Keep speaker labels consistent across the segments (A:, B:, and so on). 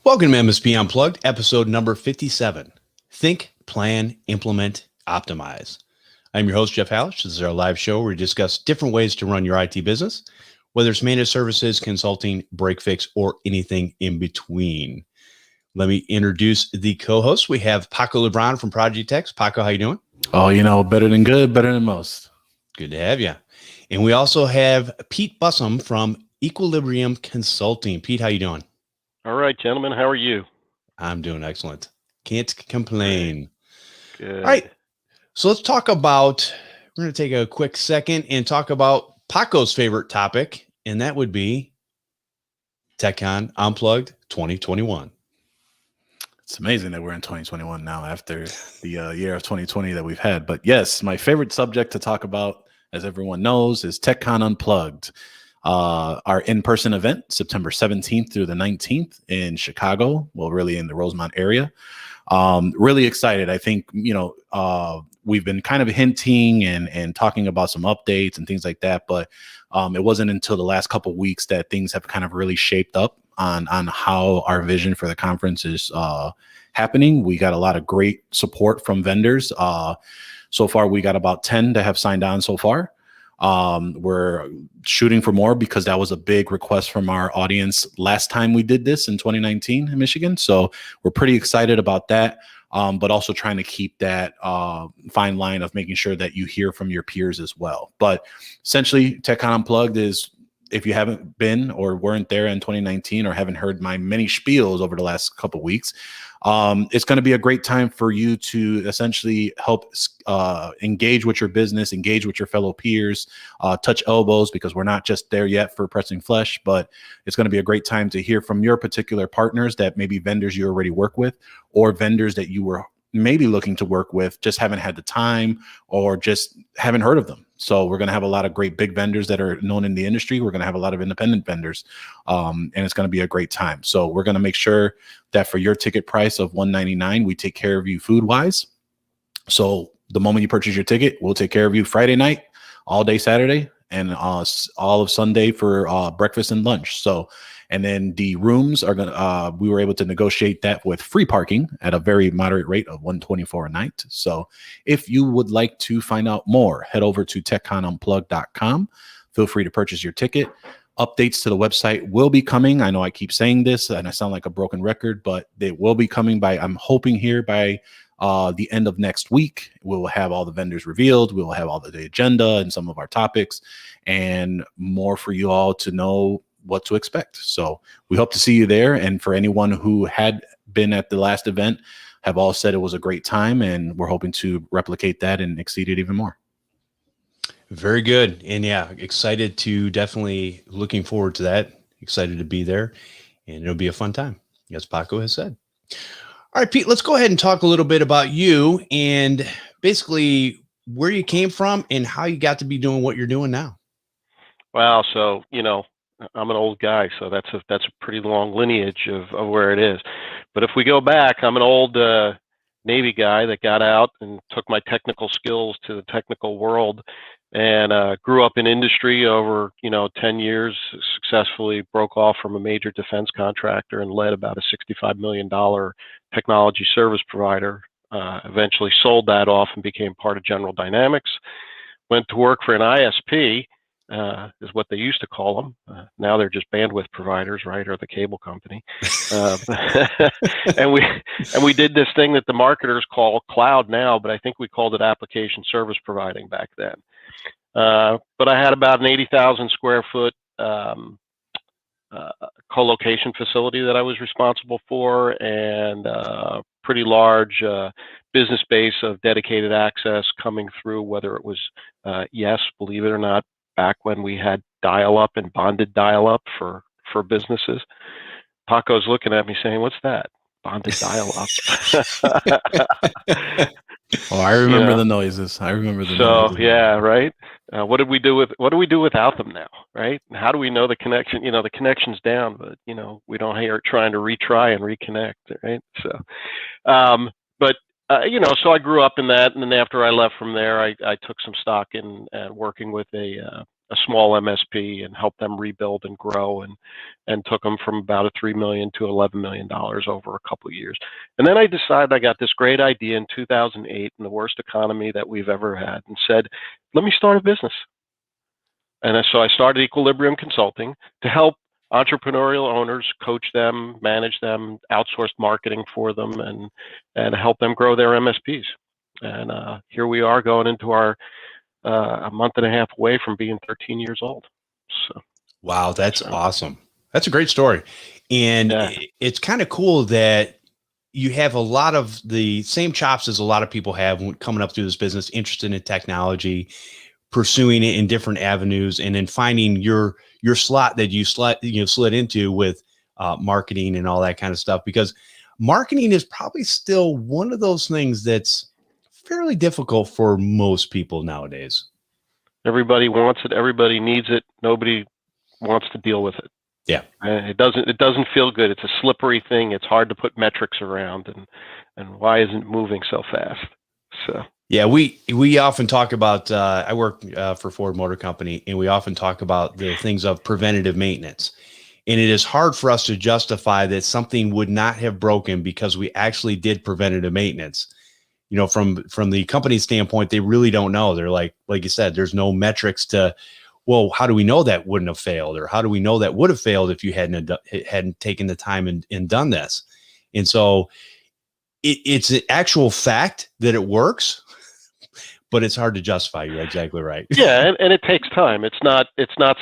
A: Welcome to MSP Unplugged, episode number 57. Think, plan, implement, optimize. I'm your host, Jeff Hallish. This is our live show where we discuss different ways to run your IT business, whether it's managed services, consulting, break fix, or anything in between. Let me introduce the co-hosts. We have Paco LeBron from Project X. Paco, how you doing?
B: Oh, better than good, better than most.
A: Good to have you. And we also have Pete Bussum from Equilibrium Consulting. Pete, how you doing?
C: All right, gentlemen, how are you?
A: I'm doing excellent. Can't complain.
C: Good.
A: All right. So let's talk about, we're going to take a quick second and talk about Paco's favorite topic, and that would be Techcon Unplugged 2021.
B: It's amazing that we're in 2021 now after the year of 2020 that we've had. But yes, my favorite subject to talk about, as everyone knows, is Techcon Unplugged. Our in-person event, September 17th through the 19th in Chicago, well, really in the Rosemont area. Really excited. I think, we've been kind of hinting and talking about some updates and things like that, but it wasn't until the last couple of weeks that things have kind of really shaped up on how our vision for the conference is happening. We got a lot of great support from vendors. So far, we got about 10 that have signed on so far. We're shooting for more because that was a big request from our audience last time we did this in 2019 in Michigan. So we're pretty excited about that, but also trying to keep that fine line of making sure that you hear from your peers as well. But essentially, Techcon Unplugged is, if you haven't been or weren't there in 2019 or haven't heard my many spiels over the last couple of weeks, it's going to be a great time for you to essentially help engage with your business, engage with your fellow peers, touch elbows, because we're not just there yet for pressing flesh, but it's going to be a great time to hear from your particular partners that maybe vendors you already work with or vendors that you were maybe looking to work with, just haven't had the time or just haven't heard of them. So we're going to have a lot of great big vendors that are known in the industry. We're going to have a lot of independent vendors, and it's going to be a great time. So we're going to make sure that for your ticket price of $199, we take care of you food wise. So the moment you purchase your ticket, we'll take care of you Friday night, all day Saturday, and all of Sunday for breakfast and lunch. So, and then the rooms are gonna. We were able to negotiate that with free parking at a very moderate rate of $124 a night. So, if you would like to find out more, head over to techconunplugged.com. Feel free to purchase your ticket. Updates to the website will be coming. I know I keep saying this and I sound like a broken record, but they will be coming by. I'm hoping here by the end of next week. We'll have all the vendors revealed. We'll have all the agenda and some of our topics and more for you all to know what to expect. So we hope to see you there. And for anyone who had been at the last event, have all said it was a great time, and we're hoping to replicate that and exceed it even more.
A: Very good. And yeah, excited to definitely looking forward to that. Excited to be there, and it'll be a fun time, as Paco has said. All right, Pete, let's go ahead and talk a little bit about you and basically where you came from and how you got to be doing what you're doing now.
C: Wow. So, I'm an old guy, so that's a pretty long lineage of where it is. But if we go back, I'm an old Navy guy that got out and took my technical skills to the technical world and grew up in industry over, 10 years, successfully broke off from a major defense contractor and led about a $65 million technology service provider. Eventually sold that off and became part of General Dynamics. Went to work for an ISP, is what they used to call them. Now they're just bandwidth providers, right, or the cable company. And we did this thing that the marketers call cloud now, but I think we called it application service providing back then. But I had about an 80,000 square foot co-location facility that I was responsible for, and pretty large business base of dedicated access coming through, whether it was, yes, believe it or not, back when we had dial-up and bonded dial-up for businesses. Paco's looking at me saying, "What's that? Bonded dial-up?"
B: Oh, I remember the noises. I remember the noises.
C: So yeah, right. What do we do without them now, right? And how do we know the connection? The connection's down, but we don't hear trying to retry and reconnect, right? So, so I grew up in that, and then after I left from there, I took some stock in working with a a small MSP and helped them rebuild and grow, and took them from about a $3 million to $11 million over a couple of years. And then I decided I got this great idea in 2008 in the worst economy that we've ever had, and said, let me start a business. And so I started Equilibrium Consulting to help entrepreneurial owners, coach them, manage them, outsource marketing for them, and help them grow their MSPs. And here we are going into our a month and a half away from being 13 years old. So,
A: wow, that's awesome. That's a great story. And it's kind of cool that you have a lot of the same chops as a lot of people have when coming up through this business, interested in technology, pursuing it in different avenues, and then finding your slot that you slid into with marketing and all that kind of stuff, because marketing is probably still one of those things that's fairly difficult for most people nowadays.
C: Everybody wants it. Everybody needs it. Nobody wants to deal with it.
A: Yeah.
C: It doesn't feel good. It's a slippery thing. It's hard to put metrics around, and why isn't it moving so fast? So.
A: Yeah, we often talk about, I work for Ford Motor Company, and we often talk about the things of preventative maintenance. And it is hard for us to justify that something would not have broken because we actually did preventative maintenance. You know, from the company standpoint, they really don't know. They're like you said, there's no metrics to, well, how do we know that wouldn't have failed? Or how do we know that would have failed if you hadn't taken the time and done this? And so it's an actual fact that it works, but it's hard to justify. You're exactly right.
C: Yeah, and it takes time. It's not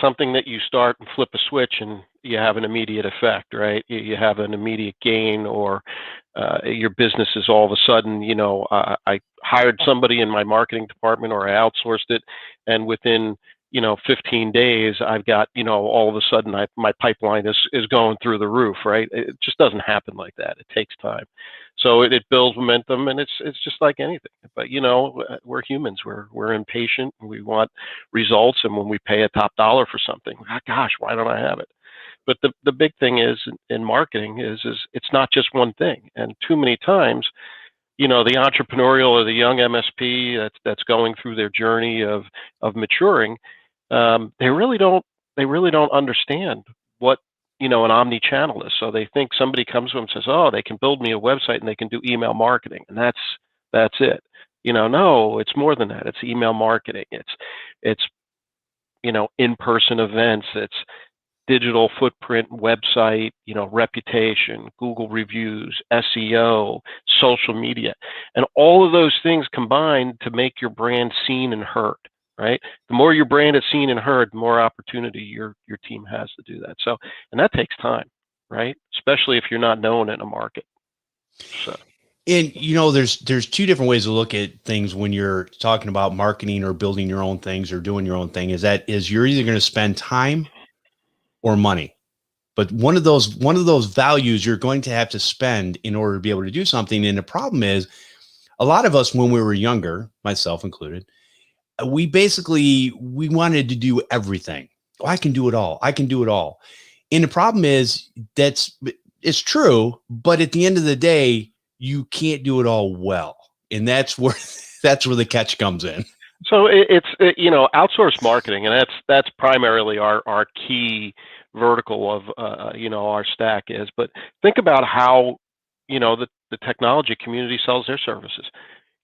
C: something that you start and flip a switch and you have an immediate effect, right? You have an immediate gain, or your business is all of a sudden, I hired somebody in my marketing department, or I outsourced it, and within 15 days, I've got, all of a sudden my pipeline is going through the roof, right? It just doesn't happen like that. It takes time. So it builds momentum, and it's just like anything. But, we're humans. We're impatient, and we want results. And when we pay a top dollar for something, gosh, why don't I have it? But the big thing is in marketing is it's not just one thing. And too many times, the entrepreneurial or the young MSP that's going through their journey of maturing, they really don't understand what an omni-channel is. So they think somebody comes to them and says, oh, they can build me a website and they can do email marketing, and that's it. No, it's more than that. It's email marketing. It's in-person events. It's digital footprint, website, reputation, Google reviews, SEO, social media, and all of those things combined to make your brand seen and heard, right? The more your brand is seen and heard, the more opportunity your team has to do that. So, and that takes time, right? Especially if you're not known in a market. So.
A: And there's two different ways to look at things when you're talking about marketing or building your own things or doing your own thing. Is you're either going to spend time or money, but one of those values you're going to have to spend in order to be able to do something. And the problem is, a lot of us, when we were younger, myself included, we wanted to do everything. Oh, I can do it all. I can do it all. And the problem is it's true, but at the end of the day, you can't do it all well. And that's where the catch comes in.
C: So it's outsourced marketing, and that's primarily our key vertical of our stack is. But think about how the technology community sells their services.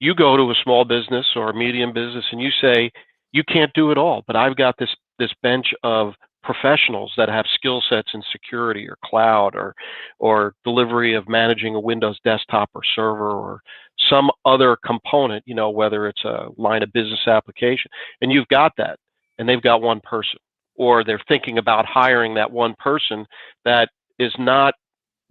C: You go to a small business or a medium business and you say, you can't do it all, but I've got this bench of professionals that have skill sets in security or cloud or delivery of managing a Windows desktop or server or some other component, whether it's a line of business application, and you've got that, and they've got one person, or they're thinking about hiring that one person that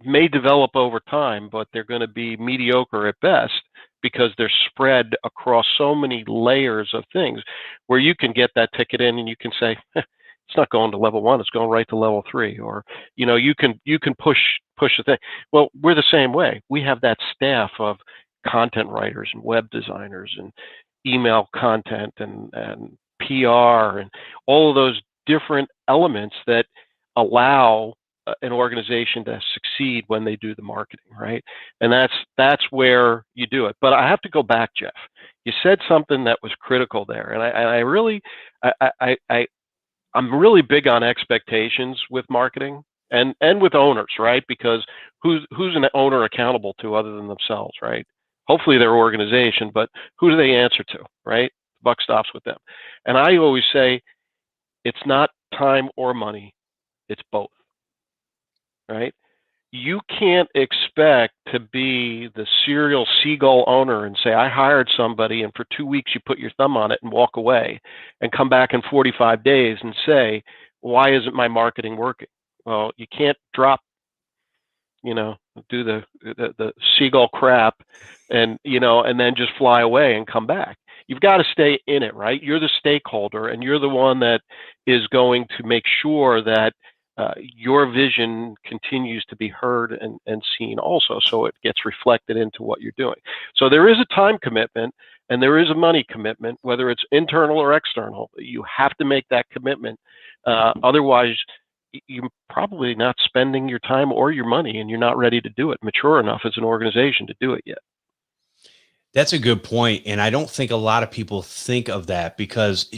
C: may develop over time, but they're going to be mediocre at best because they're spread across so many layers of things, where you can get that ticket in and you can say, it's not going to level 1, it's going right to level 3, or you can push the thing. Well, we're the same way. We have that staff of content writers and web designers and email content and PR and all of those different elements that allow an organization to succeed when they do the marketing, right? And that's where you do it. But I have to go back, Jeff. You said something that was critical there, and I really I'm really big on expectations with marketing and with owners, right? Because who's an owner accountable to other than themselves, right? Hopefully their organization, but who do they answer to, right? The buck stops with them. And I always say it's not time or money, it's both, right? You can't expect to be the serial seagull owner and say, I hired somebody and for 2 weeks you put your thumb on it and walk away and come back in 45 days and say, why isn't my marketing working? Well, you can't drop, do the seagull crap and, and then just fly away and come back. You've got to stay in it, right? You're the stakeholder and you're the one that is going to make sure that your vision continues to be heard and seen also, so it gets reflected into what you're doing. So there is a time commitment and there is a money commitment, whether it's internal or external. You have to make that commitment. Otherwise, you're probably not spending your time or your money and you're not ready to do it, mature enough as an organization to do it yet.
A: That's a good point. And I don't think a lot of people think of that because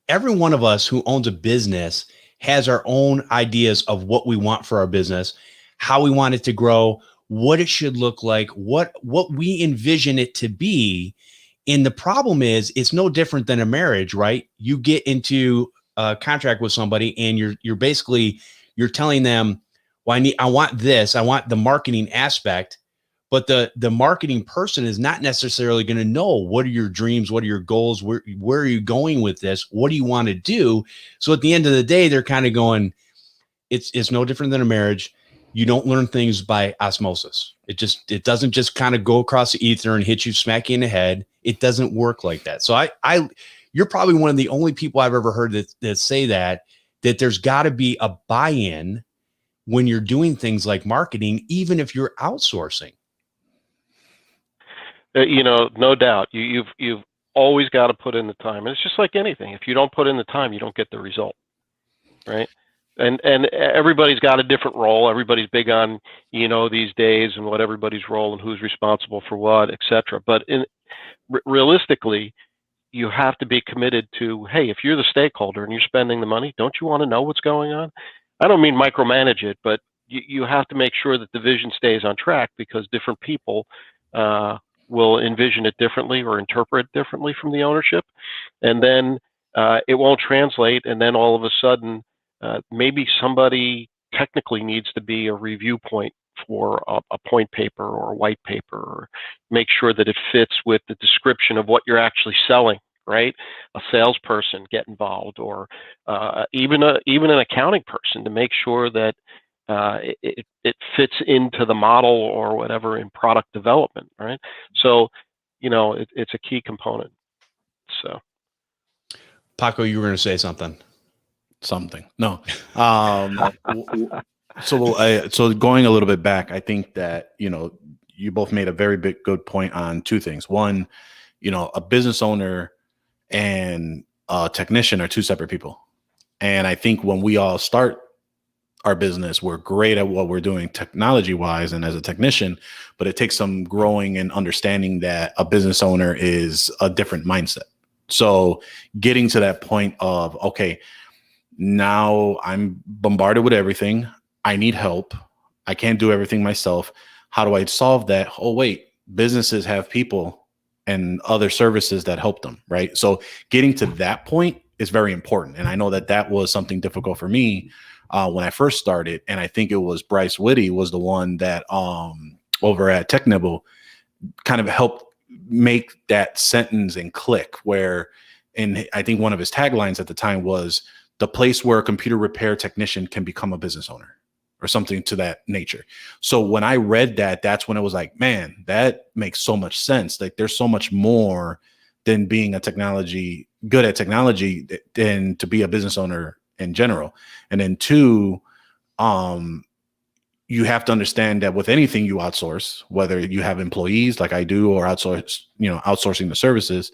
A: every one of us who owns a business has our own ideas of what we want for our business, how we want it to grow, what it should look like, what we envision it to be. And the problem is it's no different than a marriage, right? You get into a contract with somebody and you're telling them, well, I want this, I want the marketing aspect, but the marketing person is not necessarily going to know what are your dreams, what are your goals, where are you going with this, what do you want to do? So at the end of the day, they're kind of going, it's no different than a marriage. You don't learn things by osmosis. It doesn't just kind of go across the ether and hit you, smack you in the head. It doesn't work like that. So you're probably one of the only people I've ever heard that say that there's got to be a buy-in when you're doing things like marketing, even if you're outsourcing.
C: No doubt. You've always got to put in the time. And it's just like anything. If you don't put in the time, you don't get the result, right? And everybody's got a different role. Everybody's big on, these days and what everybody's role and who's responsible for what, et cetera. But realistically, you have to be committed to, hey, if you're the stakeholder and you're spending the money, don't you want to know what's going on? I don't mean micromanage it, but you have to make sure that the vision stays on track because different people will envision it differently or interpret it differently from the ownership. And then it won't translate. And then all of a sudden, maybe somebody technically needs to be a review point for a point paper or a white paper, or make sure that it fits with the description of what you're actually selling, right? A salesperson get involved, or even an accounting person to make sure that it fits into the model or whatever in product development, right? So, it's a key component. So,
B: Paco, you were going to say something. No. So going a little bit back, I think that, you both made a very good point on two things. One, a business owner and a technician are two separate people. And I think when we all start our business, we're great at what we're doing technology wise and as a technician, but it takes some growing and understanding that a business owner is a different mindset. So getting to that point of, okay, now I'm bombarded with everything. I need help. I can't do everything myself. How do I solve that? Oh, wait, businesses have people and other services that help them, right? So getting to that point is very important. And I know that was something difficult for me when I first started. And I think it was Bryce Whitty was the one that over at Technibble kind of helped make that sentence and click and I think one of his taglines at the time was the place where a computer repair technician can become a business owner, or something to that nature. So when I read that, that's when it was like, man, that makes so much sense. Like there's so much more than being good at technology than to be a business owner in general. And then two, you have to understand that with anything you outsource, whether you have employees like I do or outsourcing the services,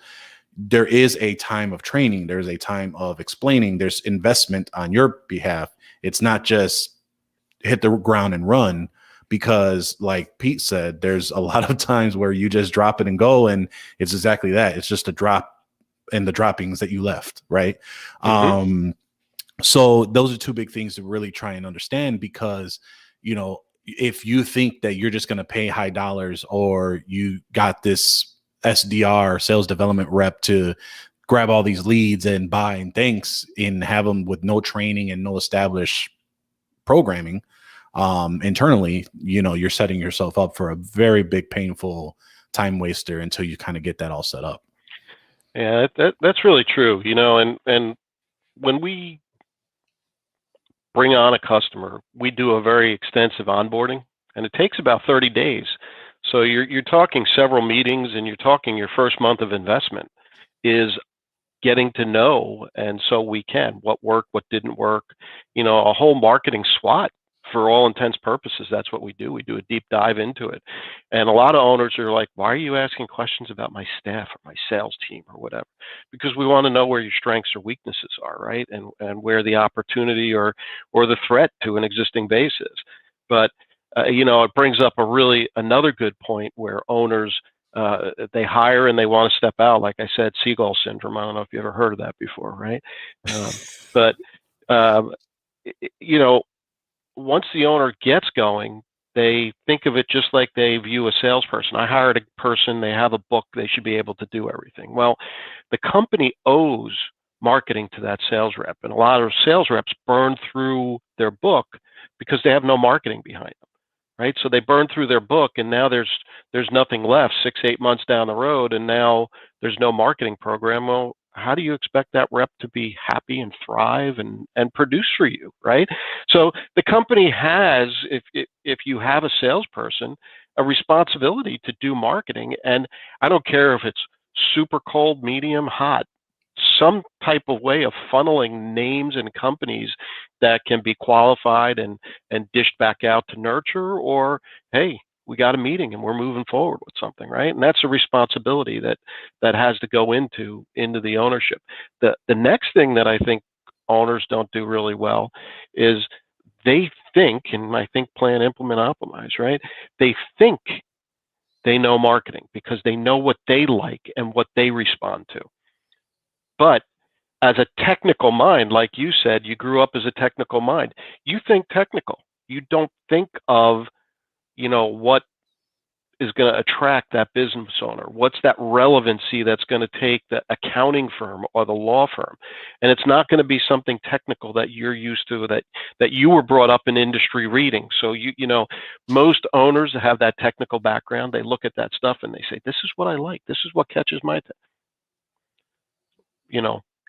B: there is a time of training. There's a time of explaining. There's investment on your behalf. It's not just hit the ground and run, because like Pete said, there's a lot of times where you just drop it and go, and it's exactly that. It's just a drop in the droppings that you left, right? Mm-hmm. So those are two big things to really try and understand, because, if you think that you're just going to pay high dollars, or you got this SDR, sales development rep, to grab all these leads and buy and thanks, and have them with no training and no established programming internally, you're setting yourself up for a very big, painful time waster until you kind of get that all set up.
C: Yeah, that's really true. And when we bring on a customer, we do a very extensive onboarding, and it takes about 30 days. So you're talking several meetings, and you're talking your first month of investment is getting to know, and so we can, what worked, what didn't work, a whole marketing SWOT. For all intents purposes, that's what we do. We do a deep dive into it. And a lot of owners are like, why are you asking questions about my staff or my sales team or whatever? Because we want to know where your strengths or weaknesses are, right? And where the opportunity or the threat to an existing base is. But, it brings up another good point where owners, they hire and they want to step out. Like I said, seagull syndrome. I don't know if you ever heard of that before, right? But, once the owner gets going, they think of it just like they view a salesperson. I hired a person, they have a book, they should be able to do everything. Well, the company owes marketing to that sales rep, and a lot of sales reps burn through their book because they have no marketing behind them, right? So they burn through their book, and now there's nothing left 6-8 months down the road, and now there's no marketing program. Well, how do you expect that rep to be happy and thrive and produce for you, right? So the company has, if you have a salesperson, a responsibility to do marketing. And I don't care if it's super cold, medium, hot, some type of way of funneling names and companies that can be qualified and dished back out to nurture, or, hey, we got a meeting and we're moving forward with something, right? And that's a responsibility that has to go into the ownership. The next thing that I think owners don't do really well is they think, and I think plan, implement, optimize, right? They think they know marketing because they know what they like and what they respond to. But as a technical mind, like you said, you grew up as a technical mind. You think technical. You don't think of what is going to attract that business owner? What's that relevancy that's going to take the accounting firm or the law firm? And it's not going to be something technical that you're used to, that you were brought up in industry reading. So most owners have that technical background. They look at that stuff and they say, this is what I like. This is what catches my attention.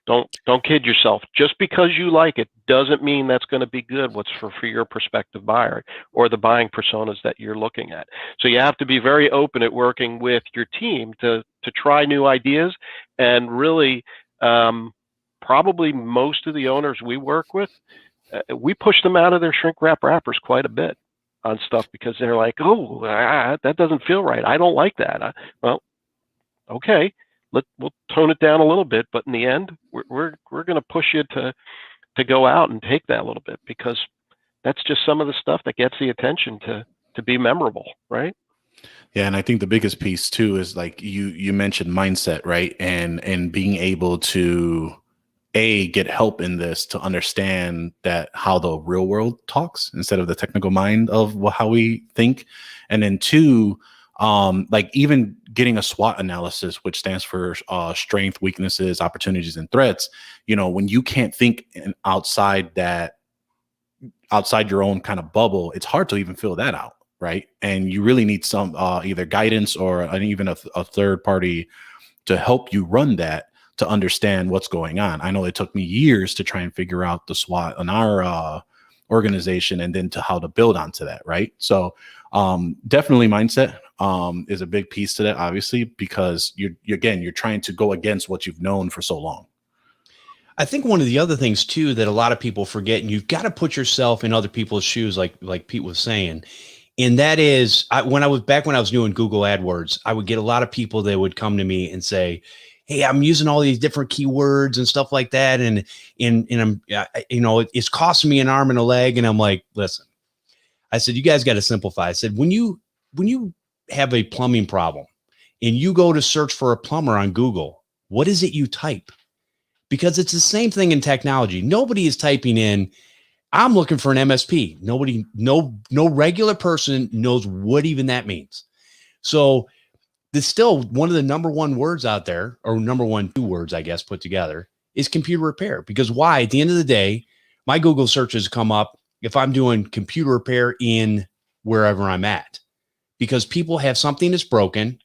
C: Don't kid yourself. Just because you like it doesn't mean that's going to be good. What's for your prospective buyer or the buying personas that you're looking at. So you have to be very open at working with your team to try new ideas. And really, probably most of the owners we work with, we push them out of their shrink wrap wrappers quite a bit on stuff because they're like, oh, that doesn't feel right. I don't like that. Well, okay. We'll tone it down a little bit, but in the end, we're going to push you to go out and take that a little bit, because that's just some of the stuff that gets the attention to be memorable, right?
B: Yeah, and I think the biggest piece too is, like you mentioned, mindset, right? And being able to get help in this, to understand that how the real world talks instead of the technical mind of how we think, and then two, like even getting a SWOT analysis, which stands for strength, weaknesses, opportunities, and threats. When you can't think outside your own kind of bubble, it's hard to even fill that out, right? And you really need some either guidance or even a third party to help you run that, to understand what's going on. I know it took me years to try and figure out the SWOT in our organization, and then to how to build onto that, right? So definitely mindset is a big piece to that, obviously, because you're trying to go against what you've known for so long.
A: I think one of the other things too that a lot of people forget, and you've got to put yourself in other people's shoes, like Pete was saying, and that is, when I was doing Google AdWords, I would get a lot of people that would come to me and say, hey, I'm using all these different keywords and stuff like that, and I'm, it's costing me an arm and a leg. And I'm like, listen, I said, you guys got to simplify. I said, when you have a plumbing problem and you go to search for a plumber on Google, what is it you type? because it's the same thing in technology. Nobody is typing in, I'm looking for an MSP. No regular person knows what even that means. So there's still one of the number one words out there, or number one two words, I guess, put together, is computer repair. Because why? At the end of the day, my Google searches come up if I'm doing computer repair in wherever I'm at, because people have something that's broken.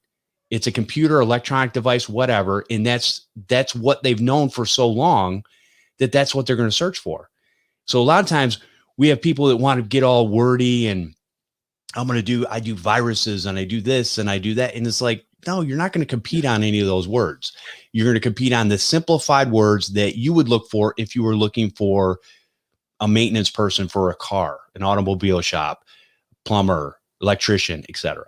A: It's a computer, electronic device, whatever. And that's what they've known for so long that's what they're going to search for. So a lot of times we have people that want to get all wordy and I do viruses and I do this and I do that. And it's like, no, you're not going to compete on any of those words. You're going to compete on the simplified words that you would look for if you were looking for a maintenance person for a car, an automobile shop, plumber, electrician, etc.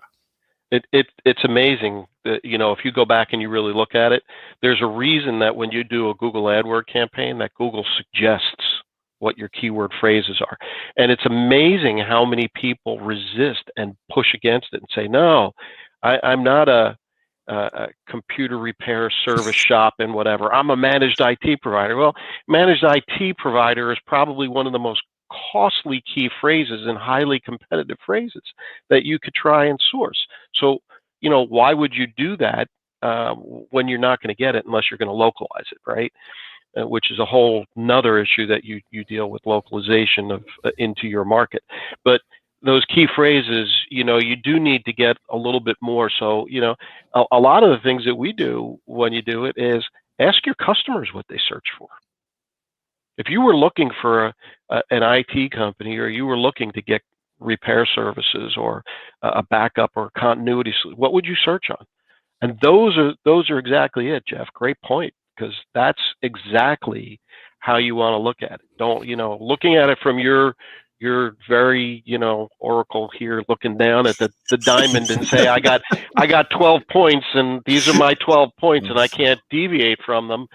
C: It's amazing that, if you go back and you really look at it, there's a reason that when you do a Google AdWord campaign, that Google suggests what your keyword phrases are. And it's amazing how many people resist and push against it and say, no, I'm not a computer repair service shop and whatever. I'm a managed IT provider. Well, managed IT provider is probably one of the most costly key phrases and highly competitive phrases that you could try and source. So, why would you do that when you're not going to get it unless you're going to localize it, right? Which is a whole nother issue that you deal with, localization of into your market. But those key phrases, you do need to get a little bit more. So, a lot of the things that we do when you do it is ask your customers what they search for. If you were looking for an IT company, or you were looking to get repair services or a backup or continuity, what would you search on? And those are exactly it, Jeff. Great point, because that's exactly how you want to look at it. Don't, looking at it from your very, Oracle here, looking down at the diamond and say, I got 12 points and these are my 12 points and I can't deviate from them.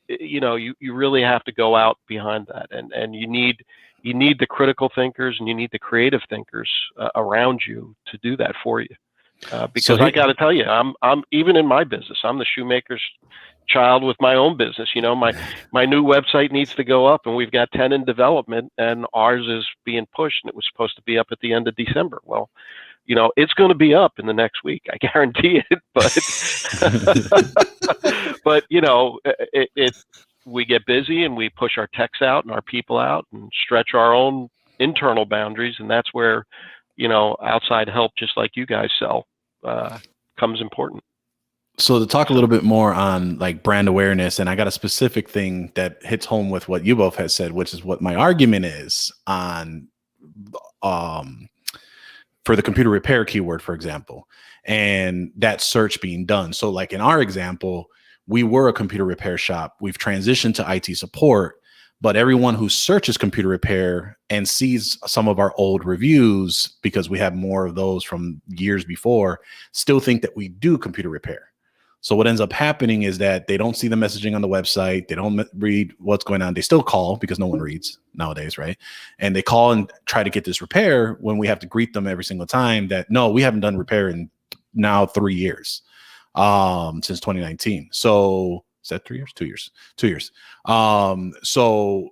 C: You really have to go out behind that, and you need the critical thinkers and you need the creative thinkers around you to do that for you. Because I got to tell you, I'm even in my business, I'm the shoemaker's child with my own business. My new website needs to go up, and we've got 10 in development, and ours is being pushed, and it was supposed to be up at the end of December. Well, it's going to be up in the next week, I guarantee it. But we get busy and we push our techs out and our people out and stretch our own internal boundaries, and that's where outside help, just like you guys sell, comes important.
B: So to talk a little bit more on like brand awareness, and I got a specific thing that hits home with what you both have said, which is what my argument is on for the computer repair keyword, for example, and that search being done. So like in our example, we were a computer repair shop. We've transitioned to IT support, but everyone who searches computer repair and sees some of our old reviews, because we have more of those from years before, still think that we do computer repair. So what ends up happening is that they don't see the messaging on the website. They don't read what's going on. They still call, because no one reads nowadays, right? And they call and try to get this repair, when we have to greet them every single time that, no, we haven't done repair in now 3 years, since 2019. So is that 3 years? 2 years. 2 years. So,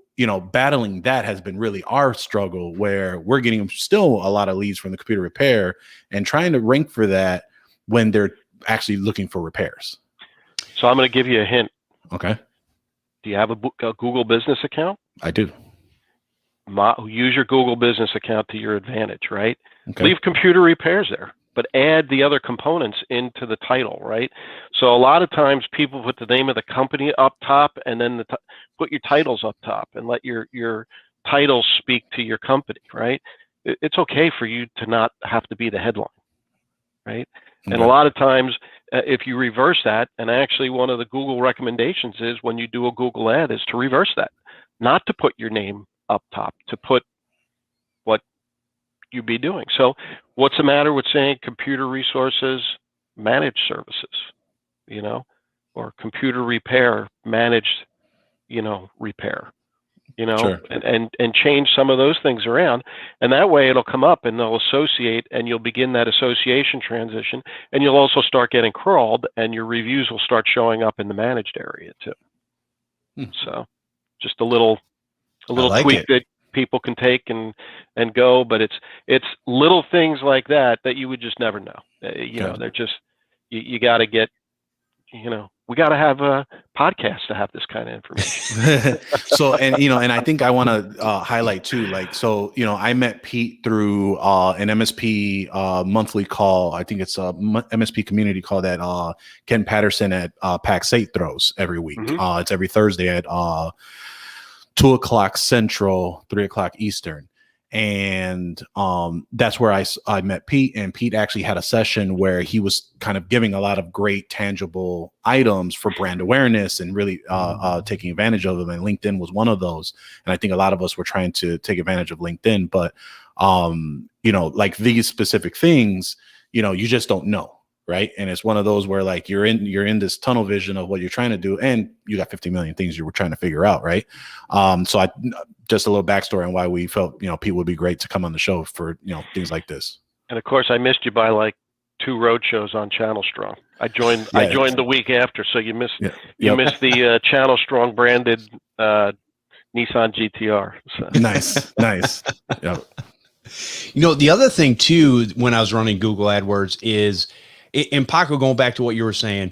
B: battling that has been really our struggle, where we're getting still a lot of leads from the computer repair and trying to rank for that when they're actually looking for repairs.
C: So I'm going to give you a hint.
B: Okay.
C: Do you have a Google business account?
B: I do.
C: Use your Google business account to your advantage, right?
B: Okay.
C: Leave computer repairs there, but add the other components into the title, right? So a lot of times people put the name of the company up top, and then put your titles up top, and let your titles speak to your company, right? It's okay for you to not have to be the headline, right? Okay. And a lot of times, if you reverse that, and actually one of the Google recommendations is, when you do a Google ad, is to reverse that, not to put your name up top, to put what you be doing. So what's the matter with saying computer resources managed services, or computer repair managed, repair,
B: Sure.
C: and change some of those things around. And that way it'll come up and they'll associate, and you'll begin that association transition, and you'll also start getting crawled, and your reviews will start showing up in the managed area too. So just a little tweak that people can take and go, but it's little things like that you would just never know. You know, they're just, you got to get, we got to have a podcast to have this kind of information.
B: So, and I think I want to highlight too, like, so, I met Pete through an MSP monthly call. I think it's a MSP community call that Ken Patterson at PAX 8 throws every week. It's every Thursday at 2:00 Central, 3:00 Eastern. And that's where I met Pete, and Pete actually had a session where he was kind of giving a lot of great tangible items for brand awareness and really taking advantage of them. And LinkedIn was one of those. And I think a lot of us were trying to take advantage of LinkedIn, but like these specific things, you just don't know. Right. And it's one of those where like you're in this tunnel vision of what you're trying to do, and you got 50 million things you were trying to figure out. Right. So just a little backstory on why we felt, Pete would be great to come on the show for, things like this. And
C: of course, I missed you by like 2 road shows on Channel Strong. I joined the week after. So you missed missed the Channel Strong branded Nissan GTR. So.
B: Nice. Yep.
A: The other thing too, when I was running Google AdWords is, and Paco, going back to what you were saying,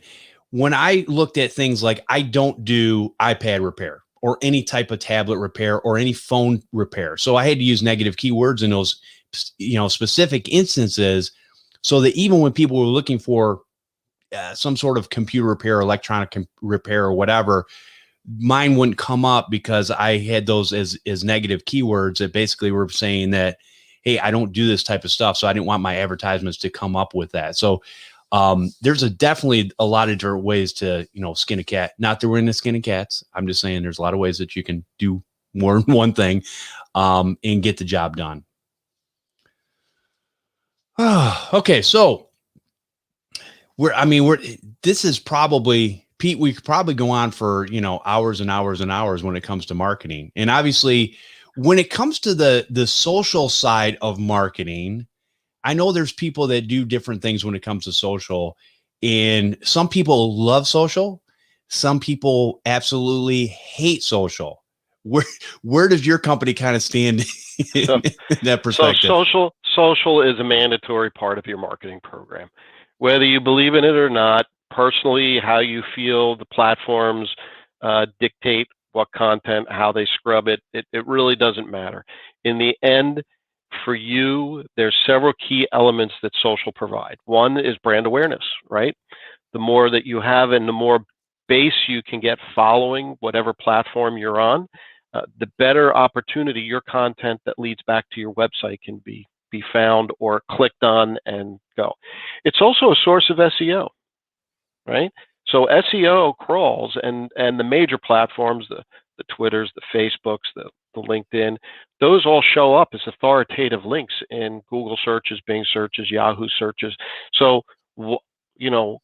A: when I looked at things like, I don't do iPad repair or any type of tablet repair or any phone repair. So I had to use negative keywords in those, specific instances, so that even when people were looking for some sort of computer repair, electronic repair or whatever, mine wouldn't come up because I had those as negative keywords that basically were saying that, hey, I don't do this type of stuff. So I didn't want my advertisements to come up with that. So there's definitely a lot of different ways to, skin a cat. Not that we're into skinning cats. I'm just saying there's a lot of ways that you can do more than one thing and get the job done. Okay, so this is probably, Pete, we could probably go on for, hours and hours and hours when it comes to marketing. And obviously, when it comes to the social side of marketing, I know there's people that do different things when it comes to social, and some people love social. Some people absolutely hate social. Where does your company kind of stand in that perspective?
C: So social is a mandatory part of your marketing program, whether you believe in it or not. Personally, how you feel the platforms dictate what content, how they scrub it. It really doesn't matter. In the end, for you, there's several key elements that social provide. One is brand awareness, right? The more that you have and the more base you can get following whatever platform you're on, the better opportunity your content that leads back to your website can be found or clicked on and go. It's also a source of SEO, right? So SEO crawls, and the major platforms, the Twitters, the Facebooks, the LinkedIn, those all show up as authoritative links in Google searches, Bing searches, Yahoo searches. So, you're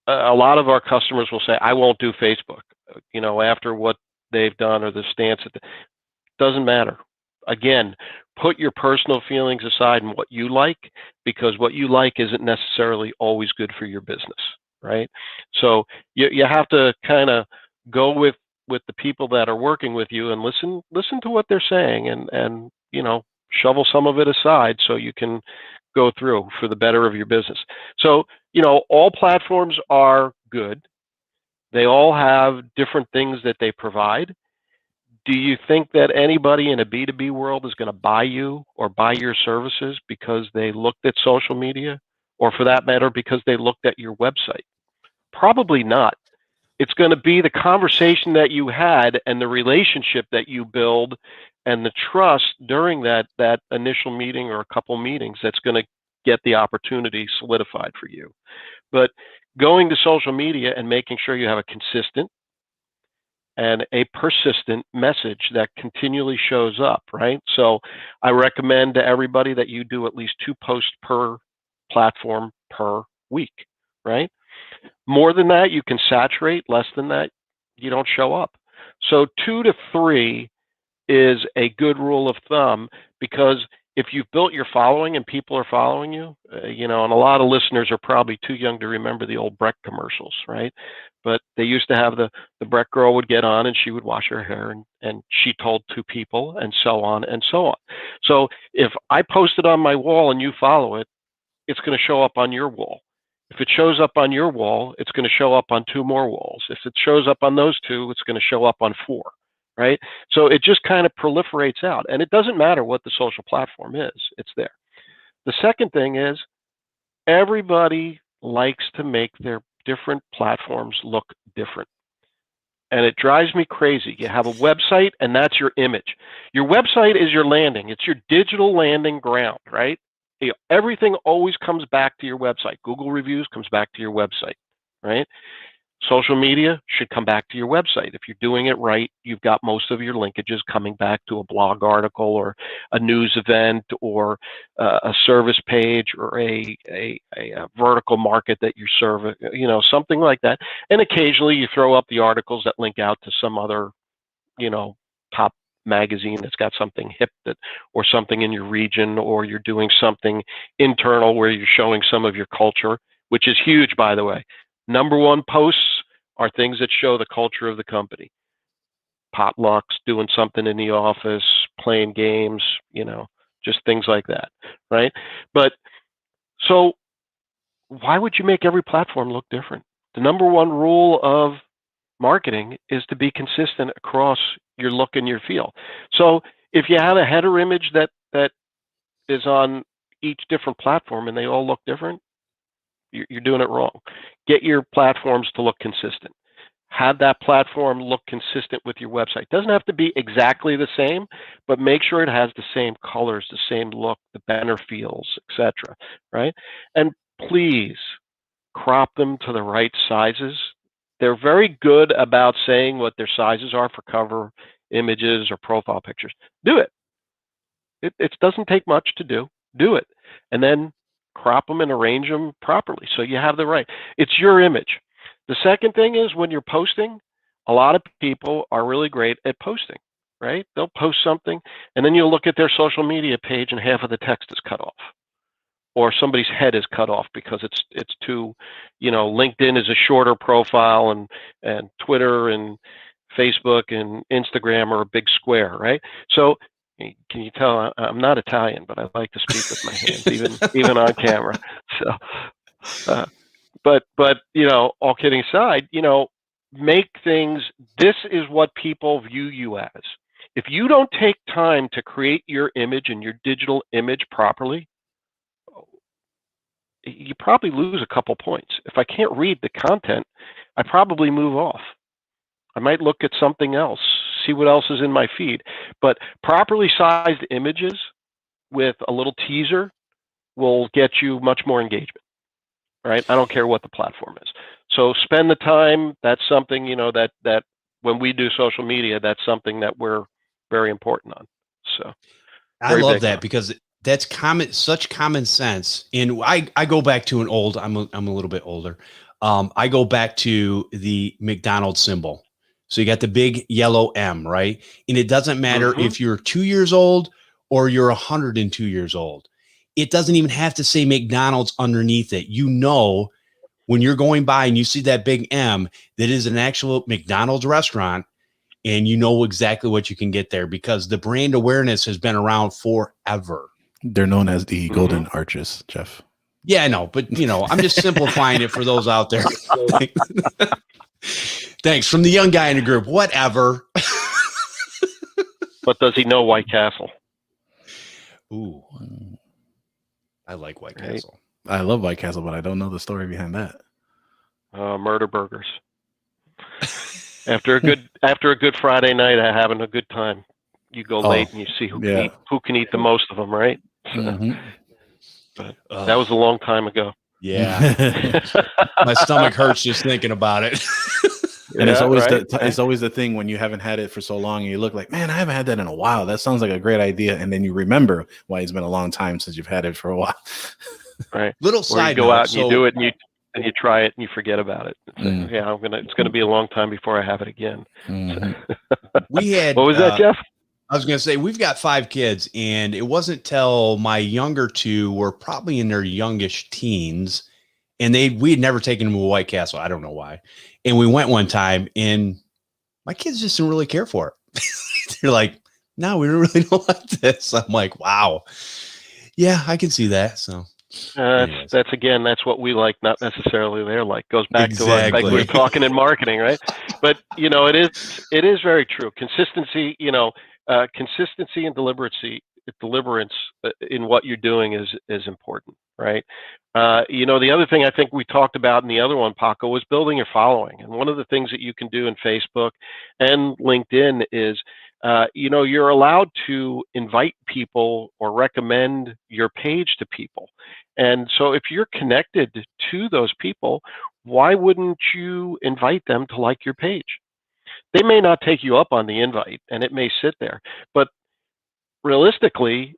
C: a lot of our customers will say, I won't do Facebook, after what they've done or the stance. Doesn't matter. Again, put your personal feelings aside and what you like, because what you like isn't necessarily always good for your business, right? So you have to kind of go with the people that are working with you and listen to what they're saying, and shovel some of it aside so you can go through for the better of your business. So, all platforms are good. They all have different things that they provide. Do you think that anybody in a B2B world is going to buy you or buy your services because they looked at social media, or for that matter, because they looked at your website? Probably not. It's going to be the conversation that you had and the relationship that you build and the trust during that initial meeting or a couple meetings that's going to get the opportunity solidified for you. But going to social media and making sure you have a consistent and a persistent message that continually shows up, right? So I recommend to everybody that you do at least 2 posts per platform per week, right? More than that, you can saturate. Less than that, you don't show up. So 2 to 3 is a good rule of thumb, because if you've built your following and people are following you, and a lot of listeners are probably too young to remember the old Breck commercials, right? But they used to have the Breck girl would get on and she would wash her hair and she told 2 people and so on and so on. So if I post it on my wall and you follow it, it's going to show up on your wall. If it shows up on your wall, it's going to show up on 2 more walls. If it shows up on those 2, it's going to show up on 4, right? So it just kind of proliferates out. And it doesn't matter what the social platform is, it's there. The second thing is everybody likes to make their different platforms look different. And it drives me crazy. You have a website and that's your image. Your website is your landing. It's your digital landing ground, right? Everything always comes back to your website. Google reviews comes back to your website, right? Social media should come back to your website. If you're doing it right, you've got most of your linkages coming back to a blog article or a news event or a service page or a vertical market that you serve, something like that. And occasionally you throw up the articles that link out to some other, top magazine that's got something hip or something in your region, or you're doing something internal where you're showing some of your culture, which is huge, by the way. Number 1 posts are things that show the culture of the company. Potlucks, doing something in the office, playing games, just things like that, right? But so why would you make every platform look different? The number 1 rule of marketing is to be consistent across your look and your feel. So if you have a header image that is on each different platform and they all look different, you're doing it wrong. Get your platforms to look consistent. Have that platform look consistent with your website. It doesn't have to be exactly the same, but make sure it has the same colors, the same look, the banner feels, etc. Right? And please crop them to the right sizes. They're very good about saying what their sizes are for cover images or profile pictures. Do it. It doesn't take much to do. Do it. And then crop them and arrange them properly so you have the right. It's your image. The second thing is when you're posting, a lot of people are really great at posting, right? They'll post something and then you'll look at their social media page and half of the text is cut off. Or somebody's head is cut off because it's too, LinkedIn is a shorter profile and Twitter and Facebook and Instagram are a big square, right? So can you tell I'm not Italian, but I like to speak with my hands, even on camera. So, but all kidding aside, make things. This is what people view you as. If you don't take time to create your image and your digital image properly, you probably lose a couple points. If I can't read the content, I probably move off. I might look at something else, see what else is in my feed. But properly sized images with a little teaser will get you much more engagement, right? I don't care what the platform is. So spend the time. That's something, that when we do social media, that's something that we're very important on. So
A: I love that because that's such common sense. And I go back to I'm a little bit older. I go back to the McDonald's symbol. So you got the big yellow M, right? And it doesn't matter if you're 2 years old or you're 102 years old. It doesn't even have to say McDonald's underneath it. When you're going by and you see that big M, that is an actual McDonald's restaurant, and you know exactly what you can get there because the brand awareness has been around forever.
B: They're known as the Golden Arches, Jeff.
A: Yeah, I know, but I'm just simplifying it for those out there. Thanks from the young guy in the group. Whatever.
C: But does he know White Castle?
A: Ooh, I like White
C: Right.
A: Castle.
B: I love White Castle, but I don't know the story behind that.
C: Murder burgers. After a good Friday night, having a good time, you go late and you see who can eat the most of them, right? So, but that was a long time ago.
A: Yeah, my stomach hurts just thinking about it.
B: And it's always it's always the thing when you haven't had it for so long and you look like, man, I haven't had that in a while. That sounds like a great idea, and then you remember why it's been a long time since you've had it for a while.
C: Right.
A: Little side
C: note. You go out
A: and
C: you do it and you try it and you forget about it. It's gonna be a long time before I have it again.
A: We had
C: what was that, Jeff?
A: I was going to say, we've got 5 kids, and it wasn't till my younger 2 were probably in their youngish teens, and we had never taken them to a White Castle. I don't know why. And we went one time, and my kids just didn't really care for it. They're like, no, we really don't like this. I'm like, wow. Yeah, I can see that. So
C: that's what we like, not necessarily their like. Goes back to what like we were
A: Exactly.
C: talking in marketing, right? But it is very true. Consistency, consistency and deliverance in what you're doing is important, right? The other thing I think we talked about in the other one, Paco, was building your following. And one of the things that you can do in Facebook and LinkedIn is, you're allowed to invite people or recommend your page to people. And so if you're connected to those people, why wouldn't you invite them to like your page? They may not take you up on the invite, and it may sit there, but realistically,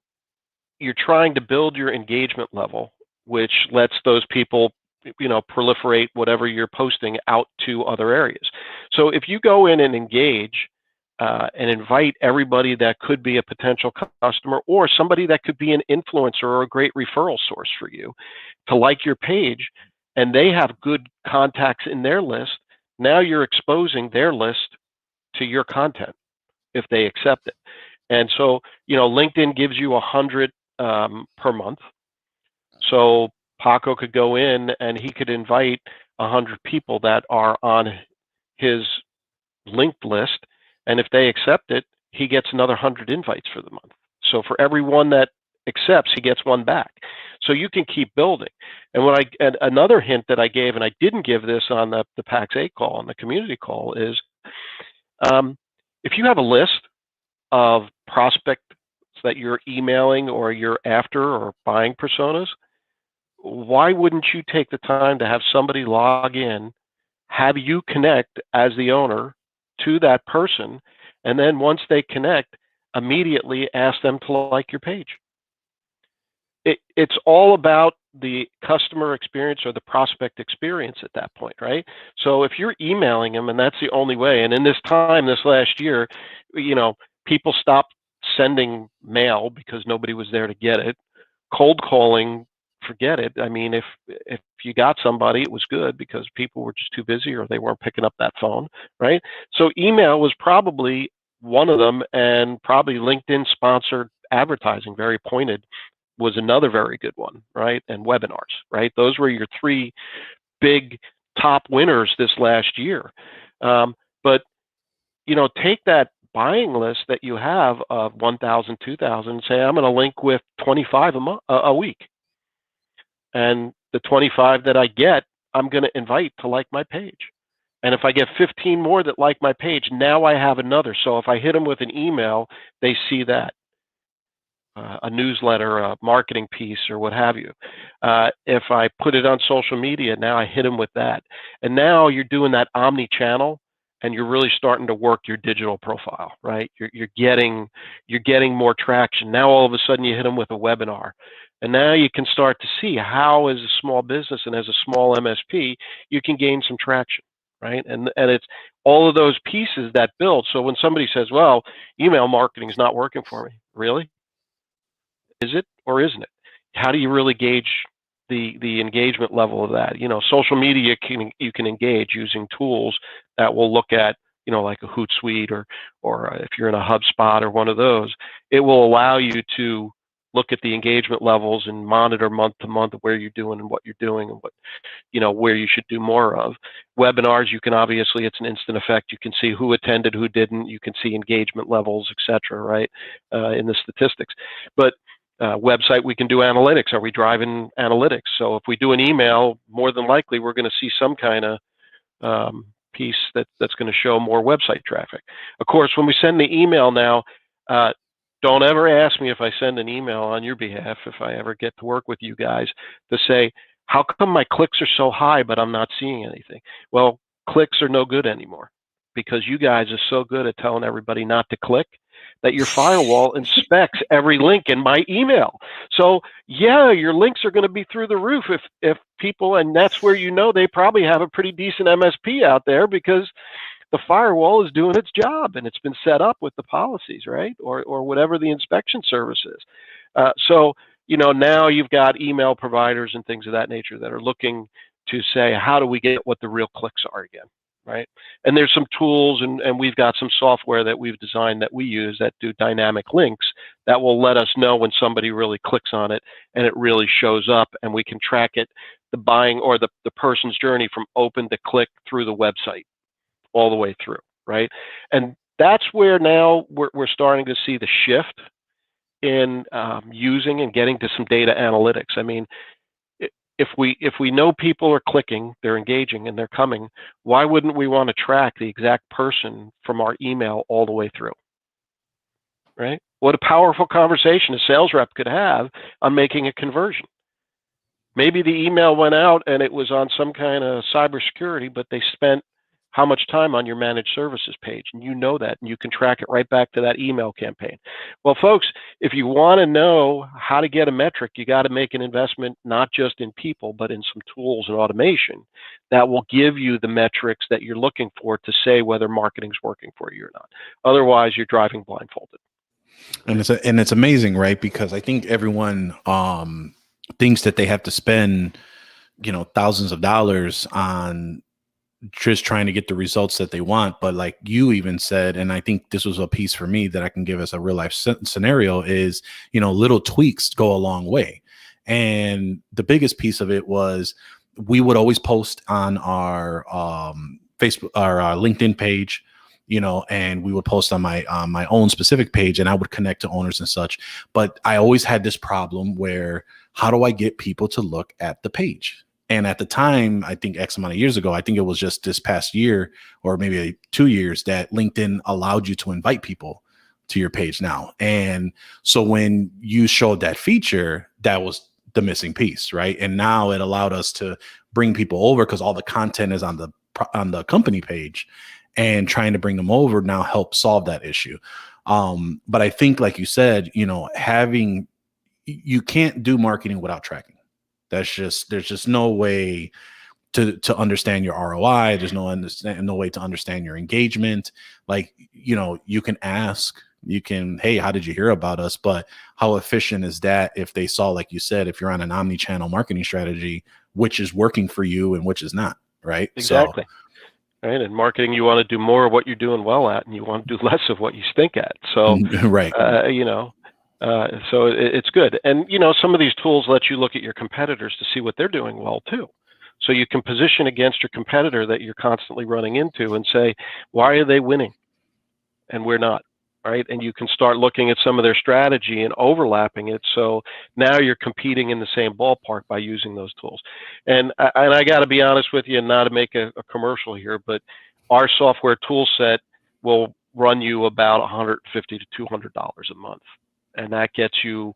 C: you're trying to build your engagement level, which lets those people, proliferate whatever you're posting out to other areas. So if you go in and engage and invite everybody that could be a potential customer or somebody that could be an influencer or a great referral source for you to like your page, and they have good contacts in their list, now you're exposing their list to your content if they accept it. And so, LinkedIn gives you 100 per month. So Paco could go in and he could invite 100 people that are on his linked list. And if they accept it, he gets another 100 invites for the month. So for every one that accepts, he gets one back. So you can keep building. And another hint that I gave, and I didn't give this on the PAX 8 call, on the community call, is if you have a list of prospects that you're emailing or you're after or buying personas, why wouldn't you take the time to have somebody log in, have you connect as the owner to that person, and then once they connect, immediately ask them to like your page? It's all about the customer experience or the prospect experience at that point, right? So if you're emailing them and that's the only way, and in this last year, people stopped sending mail because nobody was there to get it. Cold calling, forget it. I mean, if you got somebody, it was good because people were just too busy or they weren't picking up that phone, right? So email was probably one of them, and probably LinkedIn sponsored advertising, very pointed, was another very good one, right? And webinars, right? Those were your 3 big top winners this last year. But take that buying list that you have of 1,000, 2,000, and say, I'm going to link with 25 a week. And the 25 that I get, I'm going to invite to like my page. And if I get 15 more that like my page, now I have another. So if I hit them with an email, they see that. A newsletter, a marketing piece, or what have you. If I put it on social media, now I hit them with that. And now you're doing that omni-channel, and you're really starting to work your digital profile, right? You're getting more traction. Now all of a sudden you hit them with a webinar. And now you can start to see how, as a small business and as a small MSP, you can gain some traction, right? And it's all of those pieces that build. So when somebody says, well, email marketing is not working for me, really? Is it or isn't it? How do you really gauge the engagement level of that? Social media you can engage using tools that will look at, like a Hootsuite or if you're in a HubSpot or one of those, it will allow you to look at the engagement levels and monitor month to month where you're doing and what you're doing and what, where you should do more of. Webinars, you can obviously, it's an instant effect. You can see who attended, who didn't. You can see engagement levels, etc. Right, in the statistics. But website, we can do analytics. Are we driving analytics? So if we do an email, more than likely we're going to see some kind of piece that's going to show more website traffic. Of course, when we send the email now, don't ever ask me if I send an email on your behalf, if I ever get to work with you guys, to say, how come my clicks are so high but I'm not seeing anything? Well, clicks are no good anymore because you guys are so good at telling everybody not to click that your firewall inspects every link in my email. So yeah, your links are going to be through the roof if people, and that's where they probably have a pretty decent MSP out there, because the firewall is doing its job and it's been set up with the policies, right? Or whatever the inspection service is. So, now you've got email providers and things of that nature that are looking to say, how do we get what the real clicks are again, right? And there's some tools, and we've got some software that we've designed that we use that do dynamic links that will let us know when somebody really clicks on it and it really shows up, and we can track it, the buying or the person's journey from open to click through the website all the way through, right? And that's where now we're starting to see the shift in using and getting to some data analytics. I mean, if we know people are clicking, they're engaging, and they're coming, why wouldn't we want to track the exact person from our email all the way through, right? What a powerful conversation a sales rep could have on making a conversion. Maybe the email went out and it was on some kind of cybersecurity, but they spent how much time on your managed services page, and you know that, and you can track it right back to that email campaign. Well, folks, if you want to know how to get a metric, you got to make an investment not just in people, but in some tools and automation that will give you the metrics that you're looking for to say whether marketing's working for you or not. Otherwise, you're driving blindfolded.
B: And it's amazing, right? Because I think everyone thinks that they have to spend, thousands of dollars on just trying to get the results that they want. But like you even said, and I think this was a piece for me that I can give as a real life scenario is, little tweaks go a long way. And the biggest piece of it was we would always post on our Facebook, our LinkedIn page, and we would post on my own specific page, and I would connect to owners and such. But I always had this problem where, how do I get people to look at the page? And at the time, I think X amount of years ago, I think it was just this past year or maybe 2 years that LinkedIn allowed you to invite people to your page now. And so when you showed that feature, that was the missing piece, right? And now it allowed us to bring people over because all the content is on the company page, and trying to bring them over now help solve that issue. But I think, like you said, you can't do marketing without tracking. There's just no way to understand your ROI. There's no way to understand your engagement. Like, you can ask, hey, how did you hear about us? But how efficient is that if they saw, like you said, if you're on an omni-channel marketing strategy, which is working for you and which is not, right?
C: Exactly. Right. In marketing, you want to do more of what you're doing well at, and you want to do less of what you stink at. So,
B: right.
C: So it's good. And, some of these tools let you look at your competitors to see what they're doing well too. So you can position against your competitor that you're constantly running into and say, why are they winning and we're not, right? And you can start looking at some of their strategy and overlapping it. So now you're competing in the same ballpark by using those tools. And I got to be honest with you, and not to make a commercial here, but our software tool set will run you about $150 to $200 a month. And that gets you,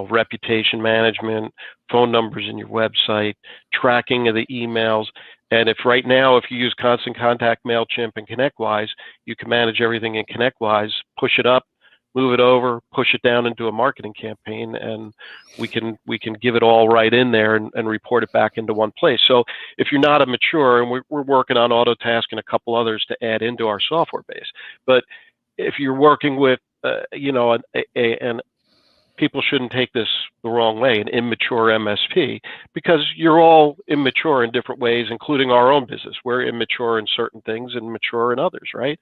C: reputation management, phone numbers in your website, tracking of the emails. And if you use Constant Contact, MailChimp, and ConnectWise, you can manage everything in ConnectWise, push it up, move it over, push it down into a marketing campaign, and we can give it all right in there and report it back into one place. So if you're not a mature, and we're working on Autotask and a couple others to add into our software base, but if you're working with and people shouldn't take this the wrong way, an immature MSP, because you're all immature in different ways, including our own business. We're immature in certain things and mature in others, right?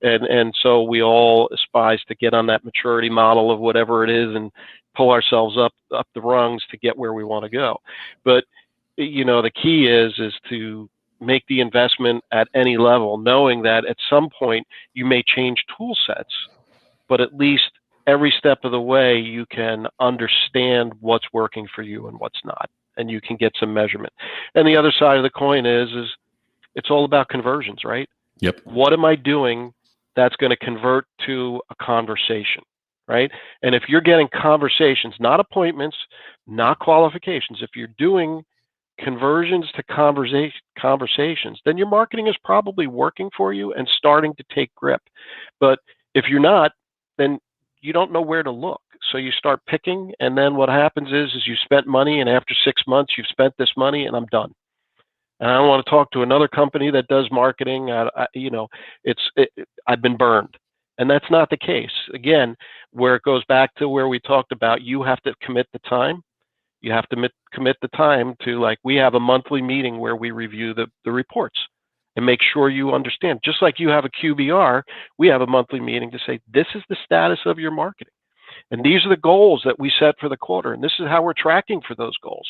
C: And so we all aspire to get on that maturity model of whatever it is and pull ourselves up the rungs to get where we want to go. But the key is to make the investment at any level, knowing that at some point you may change tool sets, but at least every step of the way you can understand what's working for you and what's not, and you can get some measurement. And the other side of the coin is it's all about conversions, right?
B: Yep.
C: What am I doing that's going to convert to a conversation, right? And if you're getting conversations, not appointments, not qualifications, if you're doing conversions to conversations, then your marketing is probably working for you and starting to take grip. But if you're not, then you don't know where to look. So you start picking, and then what happens is you spent money, and after 6 months, you've spent this money, and I'm done. and I don't want to talk to another company that does marketing. I've been burned, and that's not the case. Again, where it goes back to where we talked about, you have to commit the time. You have to commit the time to, like, we have a monthly meeting where we review the reports and make sure you understand. Just like you have a QBR, we have a monthly meeting to say, this is the status of your marketing. And these are the goals that we set for the quarter. And this is how we're tracking for those goals.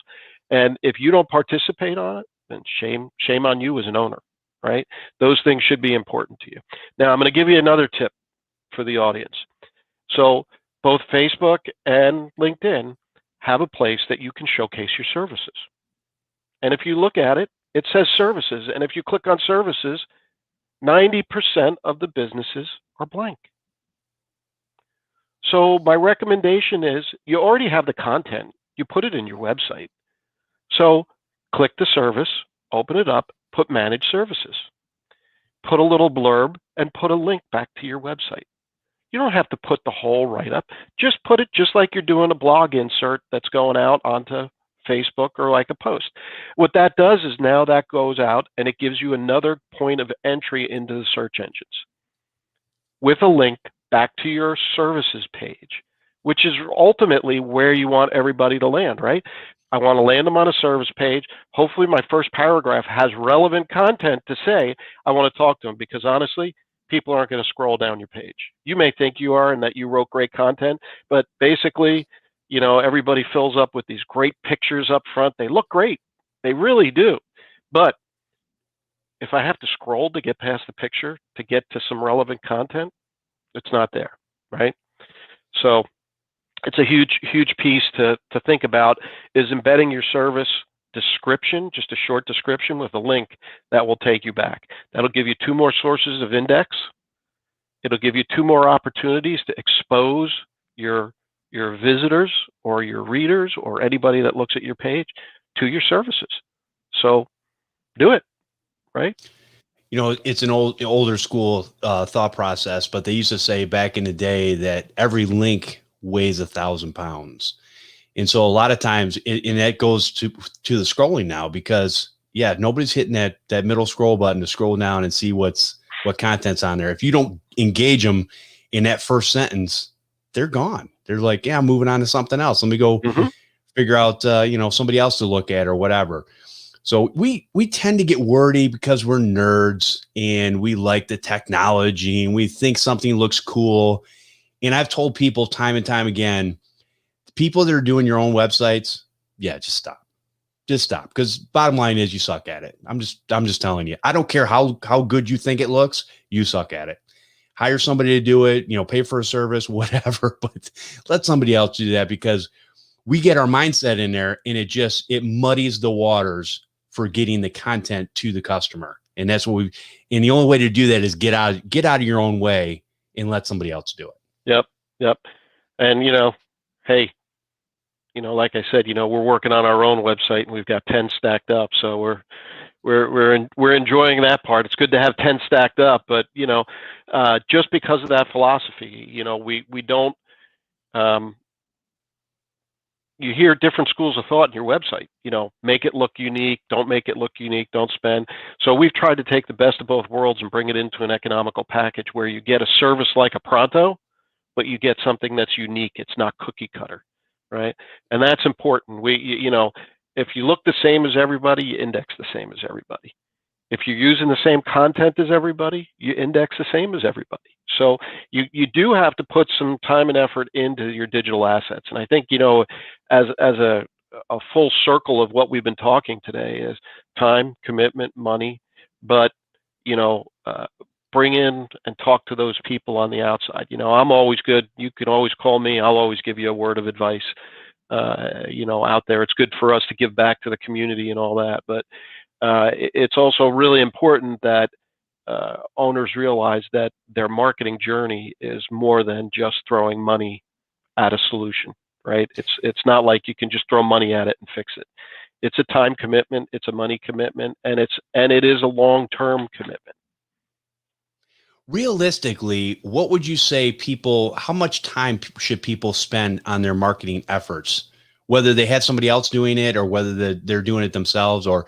C: And if you don't participate on it, then shame on you as an owner, right? Those things should be important to you. Now, I'm going to give you another tip for the audience. So both Facebook and LinkedIn have a place that you can showcase your services. And if you look at it, it says services. And if you click on services, 90% of the businesses are blank. So my recommendation is, you already have the content. You put it in your website. So click the service, open it up, put manage services. Put a little blurb and put a link back to your website. You don't have to put the whole write-up. Just put it just like you're doing a blog insert that's going out onto Facebook or like a post. What that does is now that goes out and it gives you another point of entry into the search engines with a link back to your services page, which is ultimately where you want everybody to land, right? I want to land them on a service page. Hopefully my first paragraph has relevant content to say, I want to talk to them, because honestly, people aren't going to scroll down your page. You may think you are and that you wrote great content, but basically, everybody fills up with these great pictures up front. They look great. They really do. But if I have to scroll to get past the picture to get to some relevant content, it's not there, right? So it's a huge piece to think about, is embedding your service description, just a short description with a link that will take you back. That'll give you 2 more sources of index. It'll give you 2 more opportunities to expose your visitors or your readers or anybody that looks at your page to your services. So do it, right?
A: It's an older school thought process, but they used to say back in the day that every link weighs 1,000 pounds. And so a lot of times, and that goes to the scrolling now, because nobody's hitting that middle scroll button to scroll down and see what content's on there. If you don't engage them in that first sentence, they're gone. They're like, I'm moving on to something else. Let me go figure out, somebody else to look at or whatever. So we tend to get wordy because we're nerds and we like the technology and we think something looks cool. And I've told people time and time again, people that are doing your own websites, just stop. Just stop. Because bottom line is, you suck at it. I'm just telling you. I don't care how good you think it looks, you suck at it. Hire somebody to do it, pay for a service, whatever, but let somebody else do that, because we get our mindset in there and it muddies the waters for getting the content to the customer. And that's what and the only way to do that is get out of your own way and let somebody else do it.
C: Yep. And hey, like I said, we're working on our own website and we've got 10 stacked up. So we're enjoying that part. It's good to have 10 stacked up, but just because of that philosophy, we don't. You hear different schools of thought in your website. Make it look unique. Don't make it look unique. Don't spend. So we've tried to take the best of both worlds and bring it into an economical package where you get a service like a Pronto, but you get something that's unique. It's not cookie cutter, right? And that's important. If you look the same as everybody, you index the same as everybody. If you're using the same content as everybody, you index the same as everybody. So you do have to put some time and effort into your digital assets. And I think, as a full circle of what we've been talking today is time, commitment, money, but, bring in and talk to those people on the outside. I'm always good. You can always call me. I'll always give you a word of advice, out there. It's good for us to give back to the community and all that. But it's also really important that owners realize that their marketing journey is more than just throwing money at a solution, right? It's not like you can just throw money at it and fix it. It's a time commitment, it's a money commitment, and it is a long-term commitment.
A: Realistically, what would you say how much time should people spend on their marketing efforts whether they had somebody else doing it or whether they're doing it themselves, or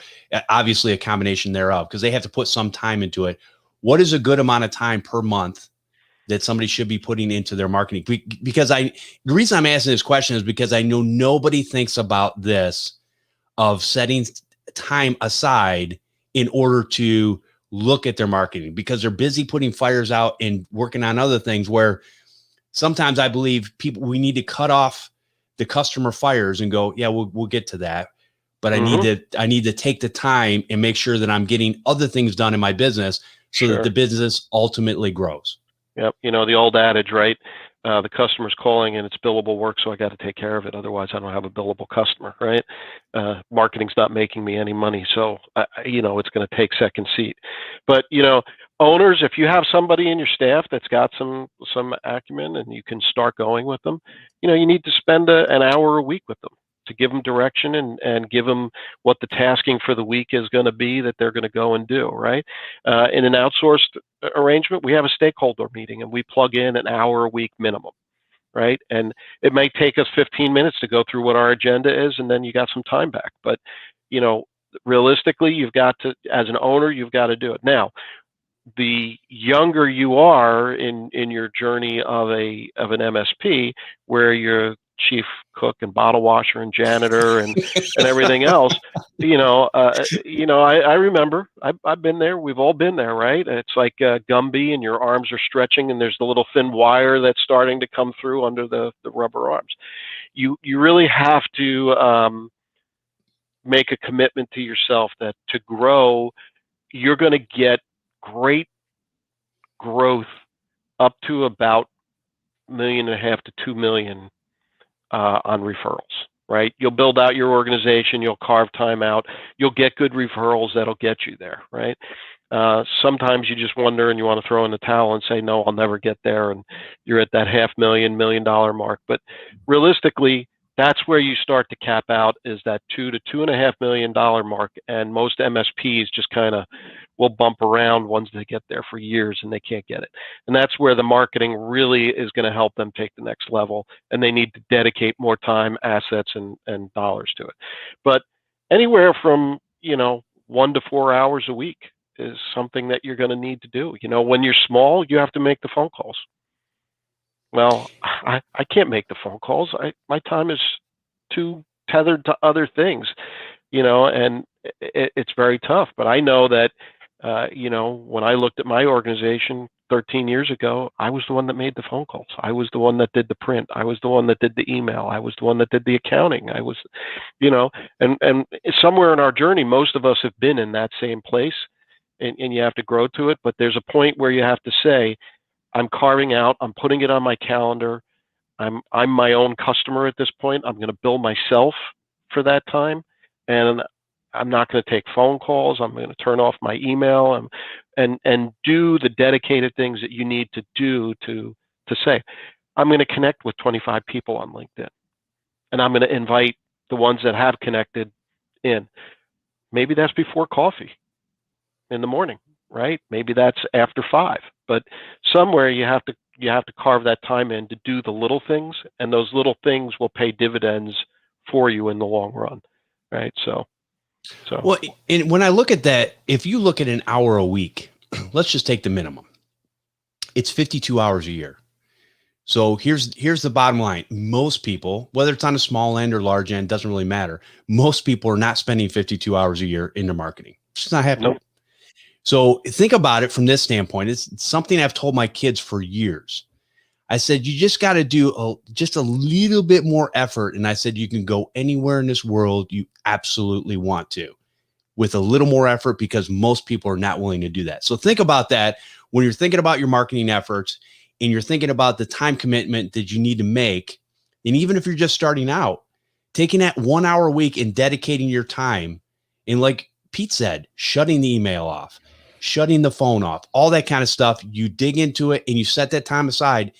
A: obviously a combination thereof, because they have to put some time into it. What is a good amount of time per month that somebody should be putting into their marketing? Because the reason I'm asking this question is because I know nobody thinks about this, of setting time aside in order to look at their marketing, because they're busy putting fires out and working on other things, where sometimes I believe we need to cut off the customer fires and go, yeah, we'll get to that. But I need to take the time and make sure that I'm getting other things done in my business so that the business ultimately grows.
C: Yep. You know, the old adage, right? The customer's calling and it's billable work, so I got to take care of it. Otherwise, I don't have a billable customer, right? Marketing's not making me any money, so it's going to take second seat. But owners, if you have somebody in your staff that's got some acumen and you can start going with them, you need to spend an hour a week with them to give them direction and give them what the tasking for the week is going to be that they're going to go and do, right? In an outsourced arrangement, we have a stakeholder meeting and we plug in an hour a week minimum, right? And it may take us 15 minutes to go through what our agenda is, and then you got some time back. But, realistically, you've got to, as an owner, you've got to do it. Now, the younger you are in your journey of an MSP, where you're chief cook and bottle washer and janitor and everything else, I remember, I've been there. We've all been there, right? It's like Gumby, and your arms are stretching, and there's the little thin wire that's starting to come through under the rubber arms. You really have to make a commitment to yourself that to grow, you're going to get great growth up to about $1.5 million to $2 million on referrals, right? You'll build out your organization, you'll carve time out, you'll get good referrals that'll get you there, right? Sometimes you just wonder and you want to throw in the towel and say, no, I'll never get there, and you're at that $500,000, $1 million mark. But realistically, that's where you start to cap out, is that $2 to $2.5 million mark. And most MSPs just kind of will bump around once they get there for years and they can't get it. And that's where the marketing really is going to help them take the next level. And they need to dedicate more time, assets, and dollars to it. But anywhere from, 1 to 4 hours a week is something that you're going to need to do. When you're small, you have to make the phone calls. Well, I can't make the phone calls. My time is too tethered to other things, and it's very tough. But I know that, when I looked at my organization 13 years ago, I was the one that made the phone calls. I was the one that did the print. I was the one that did the email. I was the one that did the accounting. I was, and somewhere in our journey, most of us have been in that same place, and you have to grow to it. But there's a point where you have to say, I'm carving out, I'm putting it on my calendar. I'm my own customer at this point. I'm going to bill myself for that time. And I'm not going to take phone calls. I'm going to turn off my email and do the dedicated things that you need to do to say, I'm going to connect with 25 people on LinkedIn. And I'm going to invite the ones that have connected in. Maybe that's before coffee in the morning, right? Maybe that's after 5. But somewhere you have to carve that time in to do the little things, and those little things will pay dividends for you in the long run, right? So.
A: Well, and when I look at that, if you look at an hour a week, let's just take the minimum. It's 52 hours a year. So here's the bottom line. Most people, whether it's on a small end or large end, doesn't really matter. Most people are not spending 52 hours a year in their marketing. It's just not happening. Nope. So think about it from this standpoint. It's something I've told my kids for years. I said, you just got to do just a little bit more effort. And I said, you can go anywhere in this world you absolutely want to with a little more effort, because most people are not willing to do that. So think about that when you're thinking about your marketing efforts and you're thinking about the time commitment that you need to make. And even if you're just starting out, taking that 1 hour a week and dedicating your time, and like Pete said, shutting the email off, shutting the phone off, all that kind of stuff, you dig into it and you set that time aside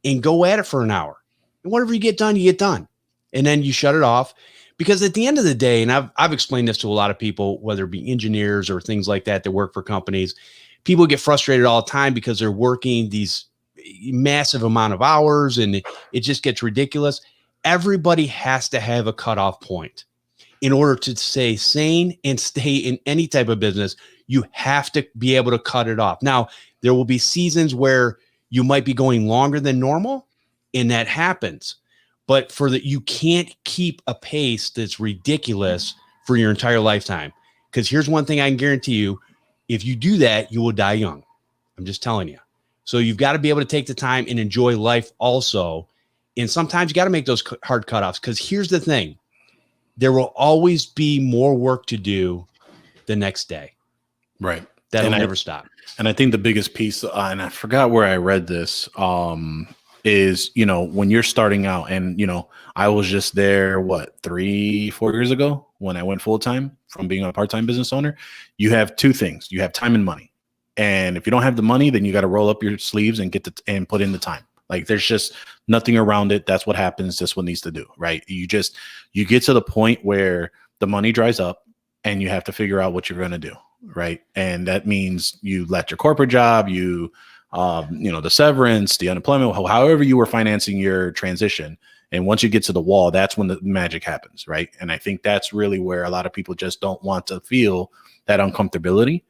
A: and go at it for an hour. And whatever you get done, you get done. And then you shut it off. Because at the end of the day, and I've explained this to a lot of people, whether it be engineers or things like that work for companies, people get frustrated all the time because they're working these massive amount of hours and it just gets ridiculous. everybody has to have a cutoff point in order to stay sane and stay in any type of business. You have to be able to cut it off. Now, there will be seasons where you might be going longer than normal, and that happens. But you can't keep a pace that's ridiculous for your entire lifetime. Because here's one thing I can guarantee you: if you do that, you will die young. I'm just telling you. So you've got to be able to take the time and enjoy life also. And sometimes you got to make those hard cutoffs, because here's the thing: there will always be more work to do the next day.
B: Right.
A: That'll never stop.
B: And I think the biggest piece, and I forgot where I read this, is, when you're starting out, and, I was just there, 3-4 years ago when I went full time from being a part-time business owner. You have two things: you have time and money. And if you don't have the money, then you got to roll up your sleeves and and put in the time. Like, there's just nothing around it. That's what happens. That's what needs to do. Right. You get to the point where the money dries up and you have to figure out what you're going to do. Right. And that means you let your corporate job, the severance, the unemployment, however you were financing your transition. And once you get to the wall, that's when the magic happens. Right. And I think that's really where a lot of people just don't want to feel that uncomfortability.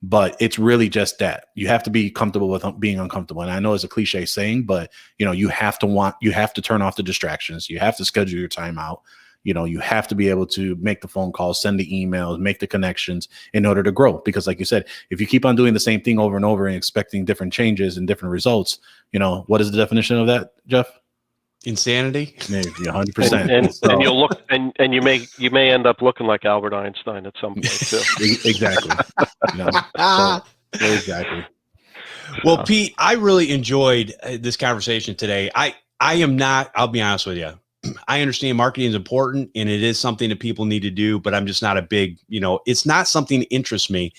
B: But it's really just that you have to be comfortable with being uncomfortable. And I know it's a cliche saying, but you have to turn off the distractions. You have to schedule your time out. You have to be able to make the phone calls, send the emails, make the connections in order to grow. Because like you said, if you keep on doing the same thing over and over and expecting different changes and different results, what is the definition of that, Jeff?
A: Insanity.
B: Maybe 100%.
C: And you'll look, and you may end up looking like Albert Einstein at some point too.
B: Exactly. Exactly.
A: Well, Pete, I really enjoyed this conversation today. I'll be honest with you. I understand marketing is important and it is something that people need to do, but I'm just not a big, it's not something that interests me.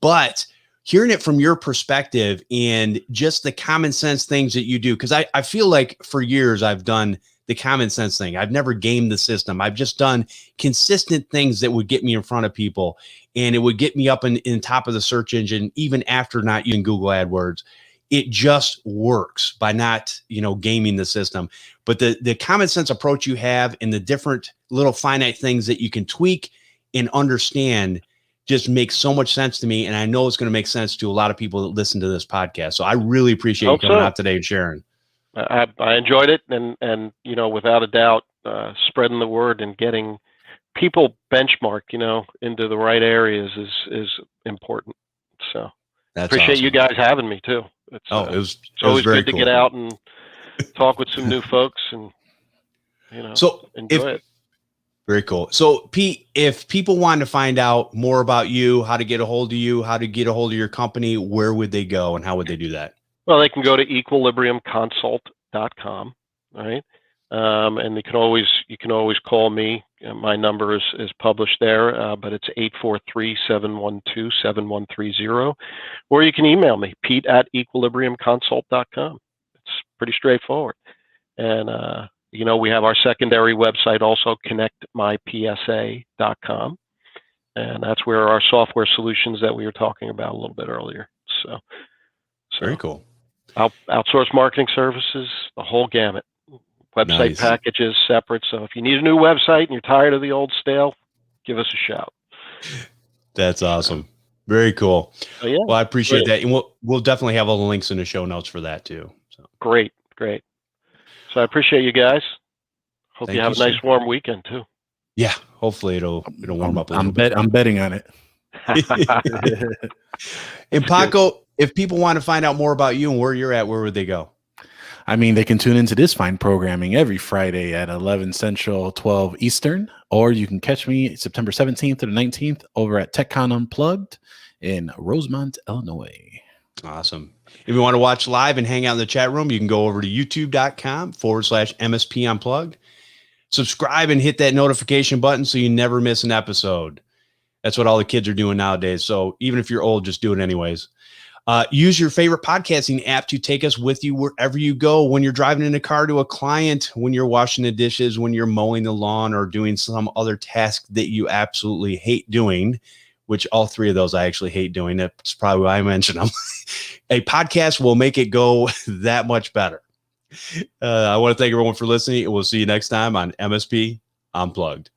A: But hearing it from your perspective and just the common sense things that you do, because I feel like for years I've done the common sense thing. I've never gamed the system. I've just done consistent things that would get me in front of people, and it would get me up in top of the search engine, even after not using Google AdWords. It just works by not, gaming the system. But the common sense approach you have and the different little finite things that you can tweak and understand just makes so much sense to me. And I know it's going to make sense to a lot of people that listen to this podcast. So I really appreciate you coming out today and sharing.
C: I enjoyed it. And without a doubt, spreading the word and getting people benchmark, into the right areas is important. So appreciate
A: awesome.
C: You guys having me too. It's always good to get out and talk with some new folks and, enjoy it.
A: Very cool. So Pete, if people want to find out more about you, how to get a hold of you, how to get a hold of your company, where would they go and how would they do that?
C: Well, they can go to equilibriumconsult.com. Right. And you can always call me. My number is published there, but it's 843-712-7130, or you can email me, pete@equilibriumconsult.com. It's pretty straightforward. And, we have our secondary website also, connectmypsa.com. And that's where our software solutions that we were talking about a little bit earlier. So
A: very cool.
C: Outsource marketing services, the whole gamut. Website packages separate. So if you need a new website and you're tired of the old stale, give us a shout. That's
A: awesome. Very cool.
C: Oh, yeah.
A: Well, I appreciate that. And we'll definitely have all the links in the show notes for that too. So
C: Great. So I appreciate you guys. Hope you have a nice warm weekend too.
A: Yeah. Hopefully it'll warm up a little bit.
B: I'm betting on it.
A: And Paco, if people want to find out more about you and where you're at, where would they go?
B: I mean, they can tune into this fine programming every Friday at 11 Central, 12 Eastern, or you can catch me September 17th to the 19th over at Techcon Unplugged in Rosemont, Illinois.
A: Awesome. If you want to watch live and hang out in the chat room, you can go over to youtube.com/MSP Unplugged. Subscribe and hit that notification button so you never miss an episode. That's what all the kids are doing nowadays. So even if you're old, just do it anyways. Use your favorite podcasting app to take us with you wherever you go. When you're driving in a car to a client, when you're washing the dishes, when you're mowing the lawn, or doing some other task that you absolutely hate doing, which all three of those I actually hate doing. That's probably why I mentioned them. A podcast will make it go that much better. I want to thank everyone for listening. We'll see you next time on MSP Unplugged.